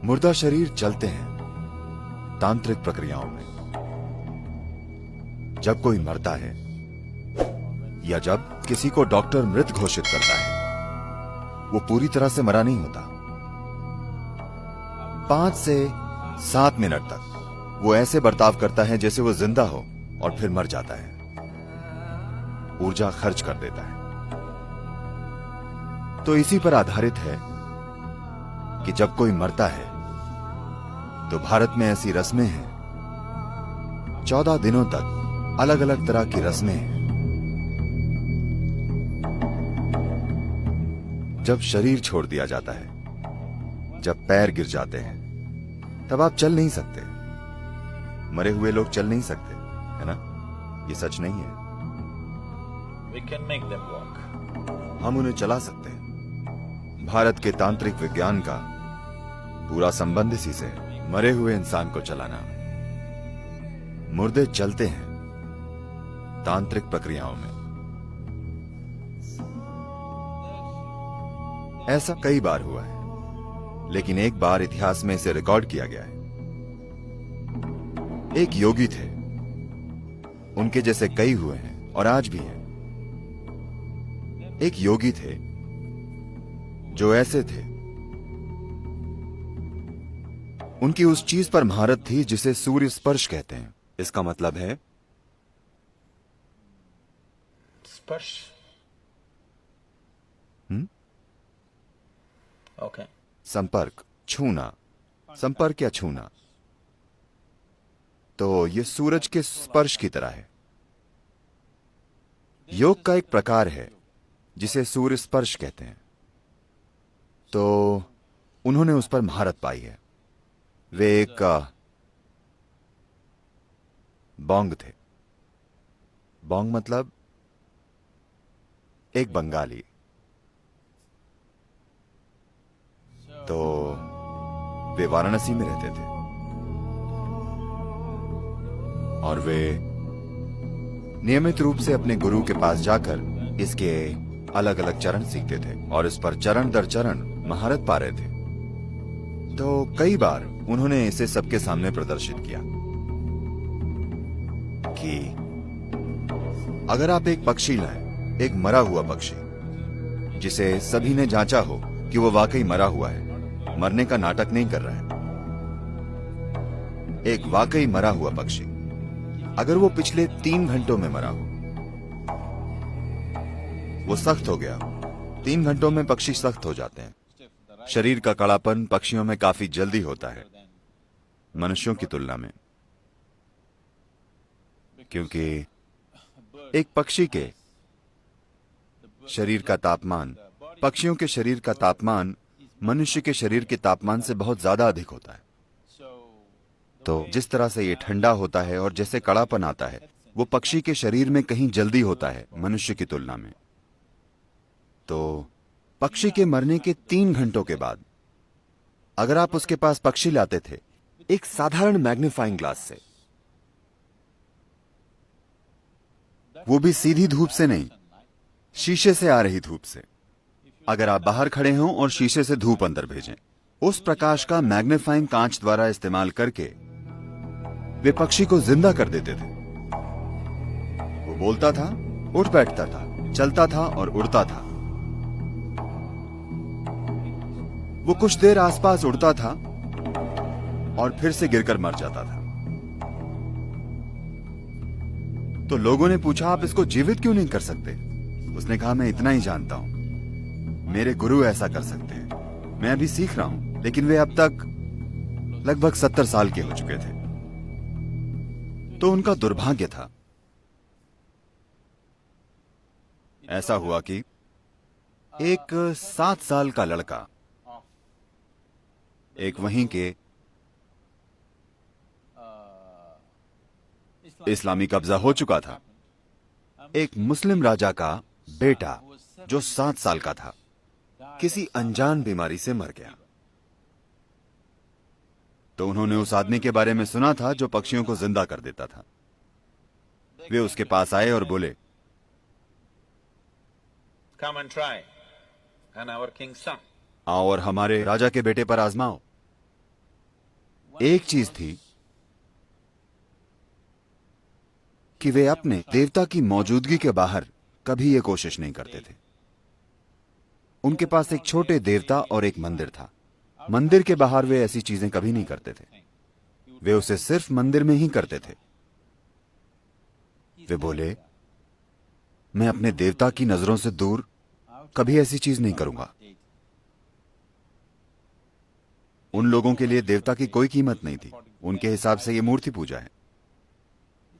मुर्दा शरीर चलते हैं तांत्रिक प्रक्रियाओं में। जब कोई मरता है या जब किसी को डॉक्टर मृत घोषित करता है, वो पूरी तरह से मरा नहीं होता। 5 से 7 मिनट तक वो ऐसे बर्ताव करता है जैसे वो जिंदा हो और फिर मर जाता है, ऊर्जा खर्च कर देता है। तो इसी पर आधारित है कि जब कोई मरता है तो भारत में ऐसी रस्में हैं, 14 दिनों तक अलग अलग तरह की रस्में हैं। जब शरीर छोड़ दिया जाता है, जब पैर गिर जाते हैं, तब आप चल नहीं सकते। मरे हुए लोग चल नहीं सकते, है ना? ये सच नहीं है। We can make them walk. हम उन्हें चला सकते हैं। भारत के तांत्रिक विज्ञान का पूरा संबंध इसी से है, मरे हुए इंसान को चलाना। मुर्दे चलते हैं तांत्रिक प्रक्रियाओं में। ऐसा कई बार हुआ है, लेकिन एक बार इतिहास में इसे रिकॉर्ड किया गया है। एक योगी थे, उनके जैसे कई हुए हैं और आज भी हैं। एक योगी थे जो ऐसे थे, उनकी उस चीज पर महारत थी जिसे सूर्य स्पर्श कहते हैं। इसका मतलब है स्पर्श। ओके। संपर्क, छूना, संपर्क या छूना। तो यह सूरज के स्पर्श की तरह है। योग का एक प्रकार है जिसे सूर्य स्पर्श कहते हैं। तो उन्होंने उस पर महारत पाई है। वे एक बोंग थे। बोंग मतलब एक बंगाली। तो वे वाराणसी में रहते थे और वे नियमित रूप से अपने गुरु के पास जाकर इसके अलग अलग चरण सीखते थे और इस पर चरण दर चरण महारत पा रहे थे। तो कई बार उन्होंने इसे सबके सामने प्रदर्शित किया कि अगर आप एक पक्षी लाएं, एक मरा हुआ पक्षी जिसे सभी ने जांचा हो कि वो वाकई मरा हुआ है, मरने का नाटक नहीं कर रहा है, एक वाकई मरा हुआ पक्षी, अगर वो पिछले 3 घंटों में मरा हो, वो सख्त हो गया। 3 घंटों में पक्षी सख्त हो जाते हैं। शरीर का कड़ापन पक्षियों में काफी जल्दी होता है मनुष्यों की तुलना में, क्योंकि एक पक्षी के शरीर का तापमान, पक्षियों के शरीर का तापमान मनुष्य के शरीर के तापमान से बहुत ज्यादा अधिक होता है। तो जिस तरह से ये ठंडा होता है और जैसे कड़ापन आता है, वो पक्षी के शरीर में कहीं जल्दी होता है मनुष्य की तुलना में। तो पक्षी के मरने के 3 घंटों के बाद अगर आप उसके पास पक्षी लाते थे एक साधारण मैग्नीफाइंग ग्लास से, वो भी सीधी धूप से नहीं, शीशे से आ रही धूप से, अगर आप बाहर खड़े हों और शीशे से धूप अंदर भेजें, उस प्रकाश का मैग्नीफाइंग कांच द्वारा इस्तेमाल करके वे पक्षी को जिंदा कर देते थे। वो बोलता था, उठ बैठता था, चलता था और उड़ता था। वो कुछ देर आसपास उड़ता था और फिर से गिरकर मर जाता था। तो लोगों ने पूछा, आप इसको जीवित क्यों नहीं कर सकते? उसने कहा, मैं इतना ही जानता हूं, मेरे गुरु ऐसा कर सकते हैं। मैं अभी सीख रहा हूं, लेकिन वे अब तक लगभग 70 साल के हो चुके थे। तो उनका दुर्भाग्य था। ऐसा हुआ कि एक 7 साल का लड़का, एक वहीं के इस्लामी कब्जा हो चुका था, एक मुस्लिम राजा का बेटा जो 7 साल का था, किसी अनजान बीमारी से मर गया। तो उन्होंने उस आदमी के बारे में सुना था जो पक्षियों को जिंदा कर देता था। वे उसके पास आए और बोले, Come and try. And our king's son. आओ और हमारे राजा के बेटे पर आजमाओ। एक चीज थी कि वे अपने देवता की मौजूदगी के बाहर कभी ये कोशिश नहीं करते थे। उनके पास एक छोटे देवता और एक मंदिर था। मंदिर के बाहर वे ऐसी चीजें कभी नहीं करते थे। वे उसे सिर्फ मंदिर में ही करते थे। वे बोले, मैं अपने देवता की नजरों से दूर कभी ऐसी चीज नहीं करूंगा। उन लोगों के लिए देवता की कोई कीमत नहीं थी। उनके हिसाब से यह मूर्ति पूजा है।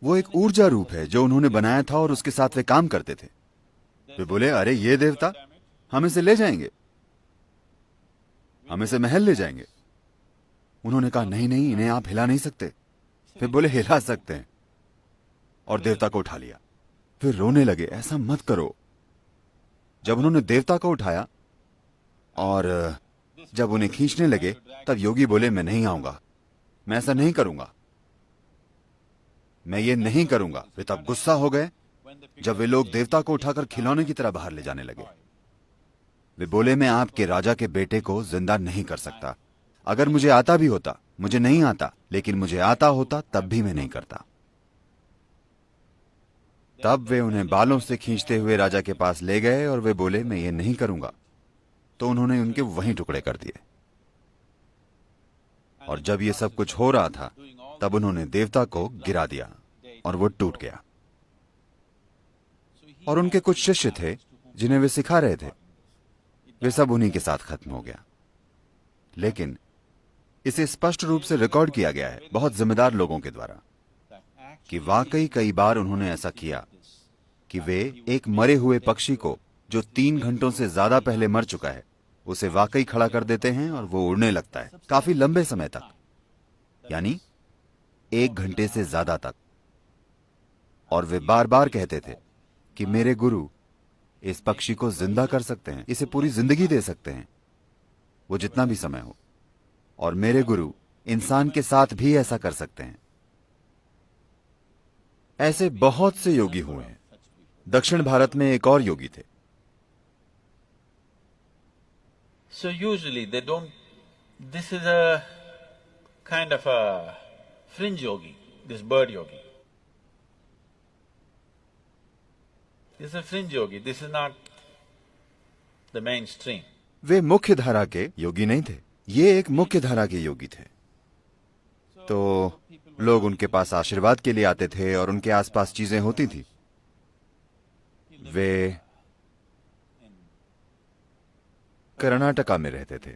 वो एक ऊर्जा रूप है जो उन्होंने बनाया था और उसके साथ वे काम करते थे। वे बोले, अरे ये देवता, हम इसे ले जाएंगे, हम इसे महल ले जाएंगे। उन्होंने कहा, नहीं नहीं, इन्हें आप हिला नहीं सकते। वे बोले, हिला सकते हैं, और देवता को उठा लिया। फिर रोने लगे, ऐसा मत करो। जब उन्होंने देवता को उठाया और जब उन्हें खींचने लगे, तब योगी बोले, मैं नहीं आऊंगा, मैं ऐसा नहीं करूंगा, मैं ये नहीं करूंगा। वे तब गुस्सा हो गए जब वे लोग देवता को उठाकर खिलौने की तरह बाहर ले जाने लगे। वे बोले, मैं आपके राजा के बेटे को जिंदा नहीं कर सकता। अगर मुझे आता भी होता, मुझे नहीं आता, लेकिन मुझे आता होता तब भी मैं नहीं करता। तब वे उन्हें बालों से खींचते हुए राजा के पास ले गए और वे बोले, मैं ये नहीं करूंगा। तो उन्होंने उनके वहीं टुकड़े कर दिए। और जब ये सब कुछ हो रहा था, तब उन्होंने देवता को गिरा दिया और वो टूट गया। और उनके कुछ शिष्य थे जिन्हें वे सिखा रहे थे, वे सब उन्हीं के साथ खत्म हो गया। लेकिन इसे स्पष्ट रूप से रिकॉर्ड किया गया है बहुत जिम्मेदार लोगों के द्वारा कि वाकई कई बार उन्होंने ऐसा किया कि वे एक मरे हुए पक्षी को जो 3 घंटों से ज्यादा पहले मर चुका है, उसे वाकई खड़ा कर देते हैं और वो उड़ने लगता है काफी लंबे समय तक, यानी 1 घंटे से ज्यादा तक। और वे बार बार कहते थे कि मेरे गुरु इस पक्षी को जिंदा कर सकते हैं, इसे पूरी जिंदगी दे सकते हैं, वो जितना भी समय हो, और मेरे गुरु इंसान के साथ भी ऐसा कर सकते हैं। ऐसे बहुत से योगी हुए हैं। दक्षिण भारत में एक और योगी थे। So usually they don't… This is a kind of a fringe yogi, this bird yogi. This is a fringe yogi, this is not the mainstream. वे मुख्य धारा के योगी नहीं थे, ये एक मुख्य धारा के योगी थे। तो लोग उनके पास आशीर्वाद के लिए आते थे और उनके आसपास चीजें होती थी। वे कर्नाटका में रहते थे,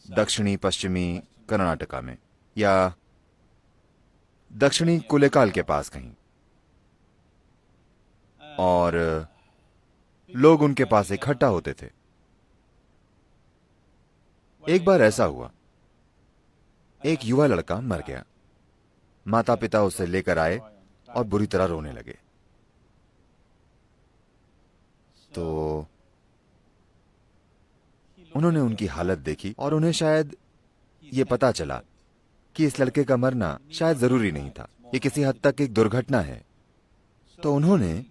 दक्षिणी पश्चिमी कर्नाटका में, या दक्षिणी कुलेकाल के पास कहीं। और लोग उनके पास इकट्ठा होते थे। एक बार ऐसा हुआ, एक युवा लड़का मर गया। माता पिता उसे लेकर आए और बुरी तरह रोने लगे। तो उन्होंने उनकी हालत देखी और उन्हें शायद ये पता चला कि इस लड़के का मरना शायद जरूरी नहीं था, ये किसी हद तक एक दुर्घटना है। तो उन्होंने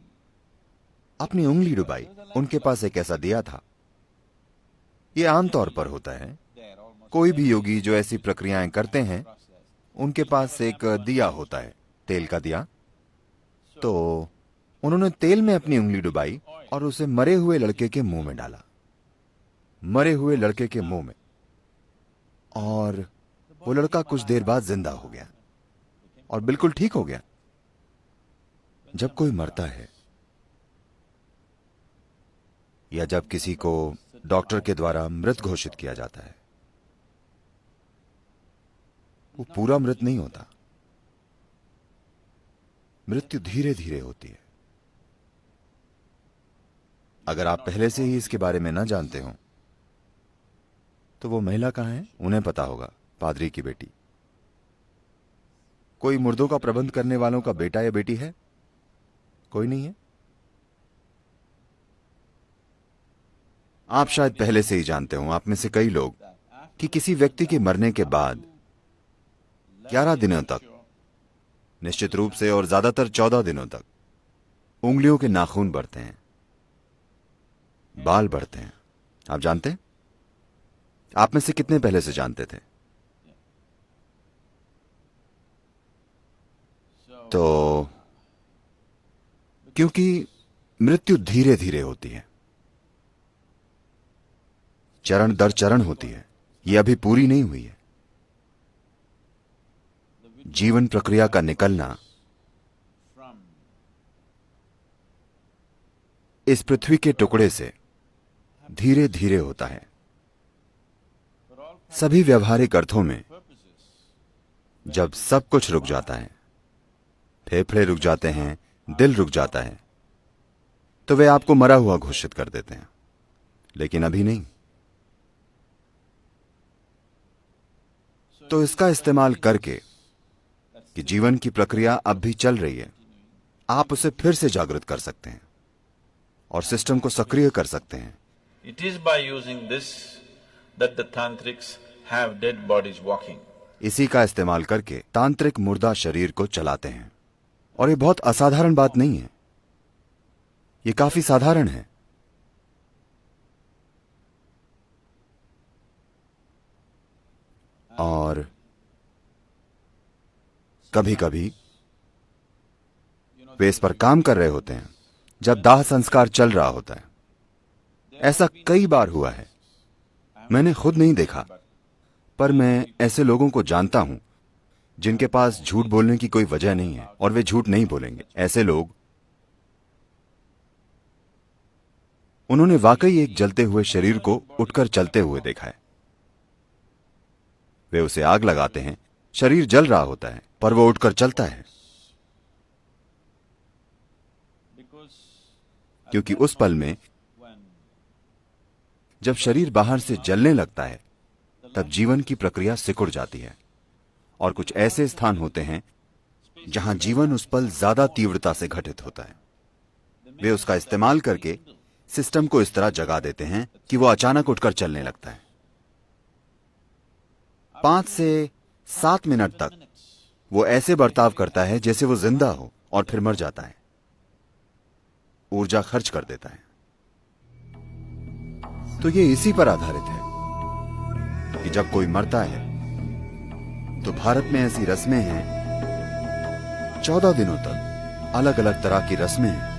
अपनी उंगली डुबाई। उनके पास एक ऐसा दिया था। ये आमतौर पर होता है, कोई भी योगी जो ऐसी प्रक्रियाएं करते हैं, उनके पास एक दिया होता है, तेल का दिया। तो उन्होंने तेल में अपनी उंगली डुबाई और उसे मरे हुए लड़के के मुंह में डाला, मरे हुए लड़के के मुंह में। और वो लड़का कुछ देर बाद जिंदा हो गया और बिल्कुल ठीक हो गया। जब कोई मरता है या जब किसी को डॉक्टर के द्वारा मृत घोषित किया जाता है, वो पूरा मृत नहीं होता। मृत्यु धीरे धीरे होती है। अगर आप पहले से ही इसके बारे में न जानते हो तो वो महिला कहां है, उन्हें पता होगा, पादरी की बेटी। कोई मुर्दों का प्रबंध करने वालों का बेटा या बेटी है? कोई नहीं है। आप शायद पहले से ही जानते हो, आप में से कई लोग, कि किसी व्यक्ति के मरने के बाद 11 दिनों तक, निश्चित रूप से, और ज्यादातर 14 दिनों तक उंगलियों के नाखून बढ़ते हैं, बाल बढ़ते हैं। आप जानते हैं? आप में से कितने पहले से जानते थे? तो क्योंकि मृत्यु धीरे धीरे होती है, चरण दर चरण होती है, यह अभी पूरी नहीं हुई है। जीवन प्रक्रिया का निकलना इस पृथ्वी के टुकड़े से धीरे धीरे होता है। सभी व्यवहारिक अर्थों में जब सब कुछ रुक जाता है, फेफड़े रुक जाते हैं, दिल रुक जाता है, तो वे आपको मरा हुआ घोषित कर देते हैं, लेकिन अभी नहीं। तो इसका इस्तेमाल करके कि जीवन की प्रक्रिया अब भी चल रही है, आप उसे फिर से जागृत कर सकते हैं और सिस्टम को सक्रिय कर सकते हैं। It is by using this that the tantrics have dead bodies walking. इसी का इस्तेमाल करके तांत्रिक मुर्दा शरीर को चलाते हैं। और ये बहुत असाधारण बात नहीं है, ये काफी साधारण है। और कभी कभी वे इस पर काम कर रहे होते हैं जब दाह संस्कार चल रहा होता है। ऐसा कई बार हुआ है, मैंने खुद नहीं देखा, पर मैं ऐसे लोगों को जानता हूं जिनके पास झूठ बोलने की कोई वजह नहीं है और वे झूठ नहीं बोलेंगे। ऐसे लोग, उन्होंने वाकई एक जलते हुए शरीर को उठकर चलते हुए देखा है। वे उसे आग लगाते हैं, शरीर जल रहा होता है, पर वो उठकर चलता है, क्योंकि उस पल में जब शरीर बाहर से जलने लगता है तब जीवन की प्रक्रिया सिकुड़ जाती है। और कुछ ऐसे स्थान होते हैं जहां जीवन उस पल ज्यादा तीव्रता से घटित होता है। वे उसका इस्तेमाल करके सिस्टम को इस तरह जगा देते हैं कि वो अचानक उठकर चलने लगता है। 5 से 7 मिनट तक वो ऐसे बर्ताव करता है जैसे वो जिंदा हो, और फिर मर जाता है, ऊर्जा खर्च कर देता है। तो ये इसी पर आधारित है कि जब कोई मरता है तो भारत में ऐसी रस्में हैं, 14 दिनों तक अलग अलग तरह की रस्में हैं,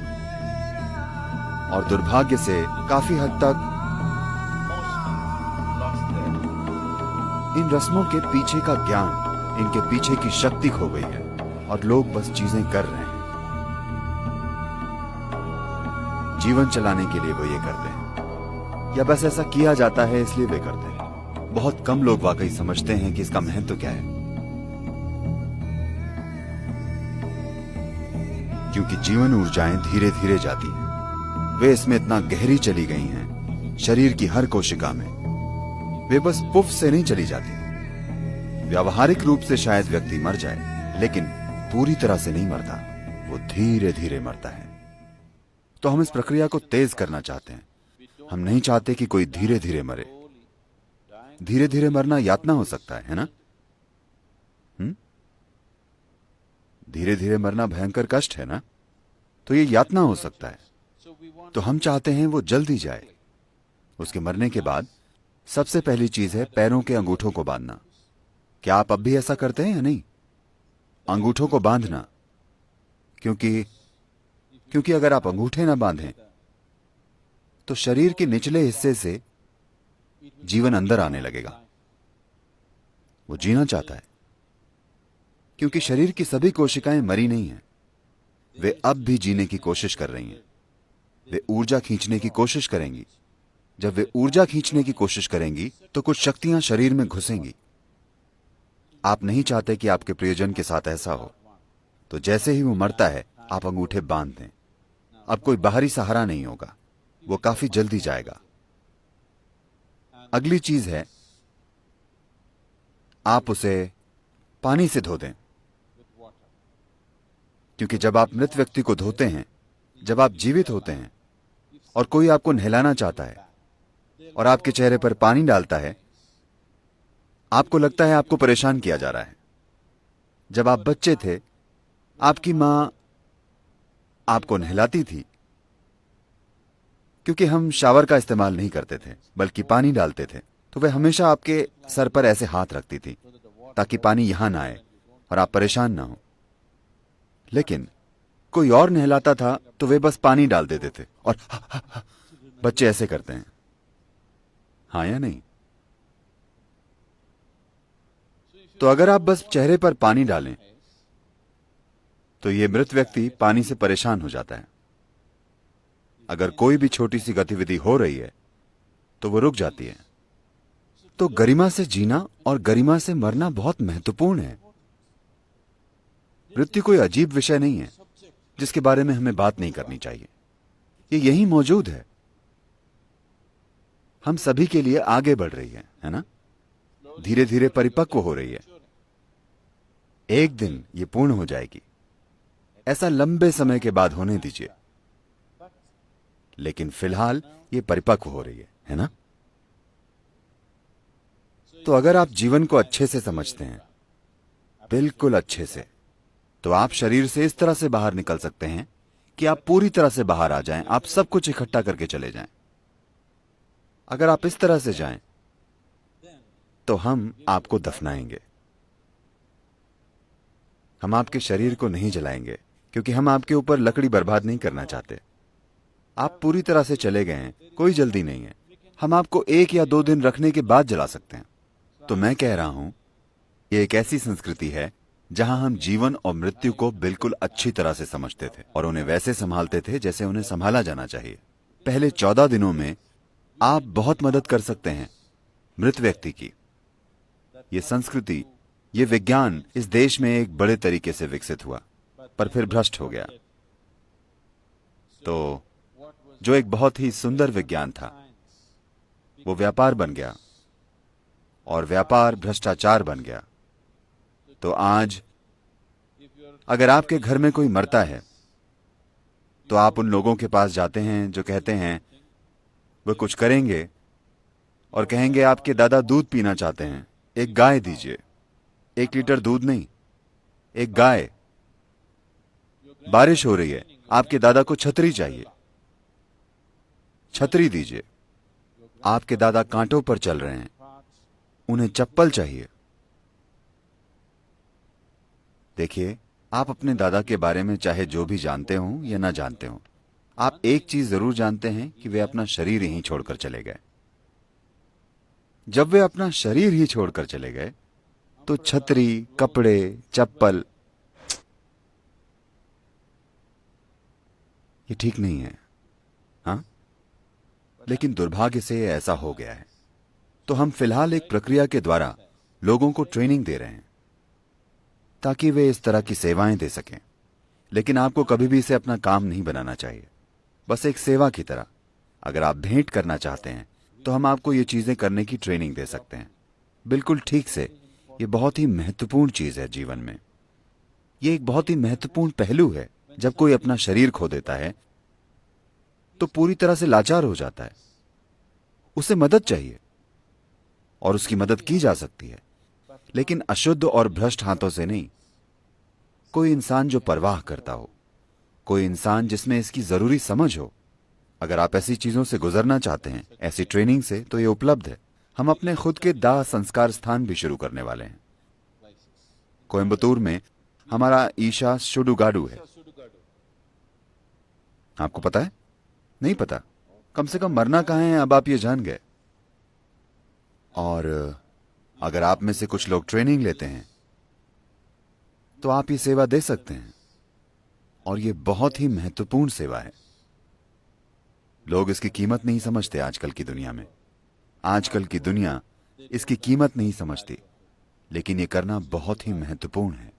और दुर्भाग्य से काफी हद तक इन रस्मों के पीछे का ज्ञान, इनके पीछे की शक्ति खो गई है और लोग बस चीजें कर रहे हैं। जीवन चलाने के लिए वो ये करते हैं, या बस ऐसा किया जाता है इसलिए वे करते हैं। बहुत कम लोग वाकई समझते हैं कि इसका महत्व क्या है, क्योंकि जीवन ऊर्जाएं धीरे धीरे जाती हैं। वे इसमें इतना गहरी चली गई हैं, शरीर की हर कोशिका में। वे बस पुफ से नहीं चली जाती। व्यावहारिक रूप से शायद व्यक्ति मर जाए, लेकिन पूरी तरह से नहीं मरता, वो धीरे धीरे मरता है। तो हम इस प्रक्रिया को तेज करना चाहते हैं। हम नहीं चाहते कि कोई धीरे धीरे मरे। धीरे धीरे मरना यातना हो सकता है ना? धीरे धीरे मरना भयंकर कष्ट है ना? तो ये यातना हो सकता है। तो हम चाहते हैं वो जल्दी जाए। उसके मरने के बाद सबसे पहली चीज है पैरों के अंगूठों को बांधना। क्या आप अब भी ऐसा करते हैं या नहीं? अंगूठों को बांधना, क्योंकि अगर आप अंगूठे ना बांधें तो शरीर के निचले हिस्से से जीवन अंदर आने लगेगा। वो जीना चाहता है, क्योंकि शरीर की सभी कोशिकाएं मरी नहीं हैं। वे अब भी जीने की कोशिश कर रही हैं। वे ऊर्जा खींचने की कोशिश करेंगी। जब वे ऊर्जा खींचने की कोशिश करेंगी तो कुछ शक्तियां शरीर में घुसेंगी। आप नहीं चाहते कि आपके प्रियजन के साथ ऐसा हो, तो जैसे ही वो मरता है आप अंगूठे बांध दें। अब कोई बाहरी सहारा नहीं होगा, वो काफी जल्दी जाएगा। अगली चीज है, आप उसे पानी से धो दें, क्योंकि जब आप मृत व्यक्ति को धोते हैं, जब आप जीवित होते हैं और कोई आपको नहलाना चाहता है और आपके चेहरे पर पानी डालता है, आपको लगता है आपको परेशान किया जा रहा है। जब आप बच्चे थे, आपकी मां आपको नहलाती थी, क्योंकि हम शावर का इस्तेमाल नहीं करते थे बल्कि पानी डालते थे, तो वह हमेशा आपके सर पर ऐसे हाथ रखती थी ताकि पानी यहां ना आए और आप परेशान ना हो। लेकिन कोई और नहलाता था तो वे बस पानी डाल देते थे और बच्चे ऐसे करते हैं, हाँ या नहीं? तो अगर आप बस चेहरे पर पानी डालें तो ये मृत व्यक्ति पानी से परेशान हो जाता है। अगर कोई भी छोटी सी गतिविधि हो रही है तो वो रुक जाती है। तो गरिमा से जीना और गरिमा से मरना बहुत महत्वपूर्ण है। मृत्यु कोई अजीब विषय नहीं है जिसके बारे में हमें बात नहीं करनी चाहिए। ये यहीं मौजूद है, हम सभी के लिए आगे बढ़ रही है ना? धीरे धीरे परिपक्व हो रही है। एक दिन ये पूर्ण हो जाएगी। ऐसा लंबे समय के बाद होने दीजिए, लेकिन फिलहाल ये परिपक्व हो रही है ना? तो अगर आप जीवन को अच्छे से समझते हैं, बिल्कुल अच्छे से, तो आप शरीर से इस तरह से बाहर निकल सकते हैं कि आप पूरी तरह से बाहर आ जाएं, आप सब कुछ इकट्ठा करके चले जाएं। अगर आप इस तरह से जाएं तो हम आपको दफनाएंगे। हम आपके शरीर को नहीं जलाएंगे क्योंकि हम आपके ऊपर लकड़ी बर्बाद नहीं करना चाहते। आप पूरी तरह से चले गए हैं, कोई जल्दी नहीं है। हम आपको 1 या 2 दिन रखने के बाद जला सकते हैं। तो मैं कह रहा हूं, ये एक ऐसी संस्कृति है जहां हम जीवन और मृत्यु को बिल्कुल अच्छी तरह से समझते थे और उन्हें वैसे संभालते थे जैसे उन्हें संभाला जाना चाहिए। पहले 14 दिनों में आप बहुत मदद कर सकते हैं मृत व्यक्ति की। ये संस्कृति, ये विज्ञान इस देश में एक बड़े तरीके से विकसित हुआ, पर फिर भ्रष्ट हो गया। तो जो एक बहुत ही सुंदर विज्ञान था, वो व्यापार बन गया और व्यापार भ्रष्टाचार बन गया। तो आज अगर आपके घर में कोई मरता है तो आप उन लोगों के पास जाते हैं जो कहते हैं वे कुछ करेंगे और कहेंगे आपके दादा दूध पीना चाहते हैं, एक गाय दीजिए। 1 लीटर दूध नहीं, एक गाय। बारिश हो रही है, आपके दादा को छतरी चाहिए, छतरी दीजिए। आपके दादा कांटों पर चल रहे हैं, उन्हें चप्पल चाहिए। देखिए, आप अपने दादा के बारे में चाहे जो भी जानते हो या ना जानते हो, आप एक चीज जरूर जानते हैं कि वे अपना शरीर यहीं छोड़कर चले गए। जब वे अपना शरीर ही छोड़कर चले गए तो छतरी, कपड़े, चप्पल, ये ठीक नहीं है, हाँ? लेकिन दुर्भाग्य से ये ऐसा हो गया है। तो हम फिलहाल एक प्रक्रिया के द्वारा लोगों को ट्रेनिंग दे रहे हैं ताकि वे इस तरह की सेवाएं दे सकें। लेकिन आपको कभी भी इसे अपना काम नहीं बनाना चाहिए, बस एक सेवा की तरह। अगर आप भेंट करना चाहते हैं तो हम आपको ये चीजें करने की ट्रेनिंग दे सकते हैं, बिल्कुल ठीक से। ये बहुत ही महत्वपूर्ण चीज है जीवन में। ये एक बहुत ही महत्वपूर्ण पहलू है। जब कोई अपना शरीर खो देता है तो पूरी तरह से लाचार हो जाता है। उसे मदद चाहिए और उसकी मदद की जा सकती है, लेकिन अशुद्ध और भ्रष्ट हाथों से नहीं। कोई इंसान जो परवाह करता हो, कोई इंसान जिसमें इसकी जरूरी समझ हो। अगर आप ऐसी चीजों से गुजरना चाहते हैं, ऐसी ट्रेनिंग से, तो ये उपलब्ध है। हम अपने खुद के दाह संस्कार स्थान भी शुरू करने वाले हैं। कोयम्बतूर में हमारा ईशा सुडुगाडु है। आपको पता है? नहीं पता? कम से कम मरना कहाँ है, अब आप ये जान गए। और अगर आप में से कुछ लोग ट्रेनिंग लेते हैं तो आप ये सेवा दे सकते हैं, और ये बहुत ही महत्वपूर्ण सेवा है। लोग इसकी कीमत नहीं समझते आजकल की दुनिया में। आजकल की दुनिया इसकी कीमत नहीं समझती, लेकिन ये करना बहुत ही महत्वपूर्ण है।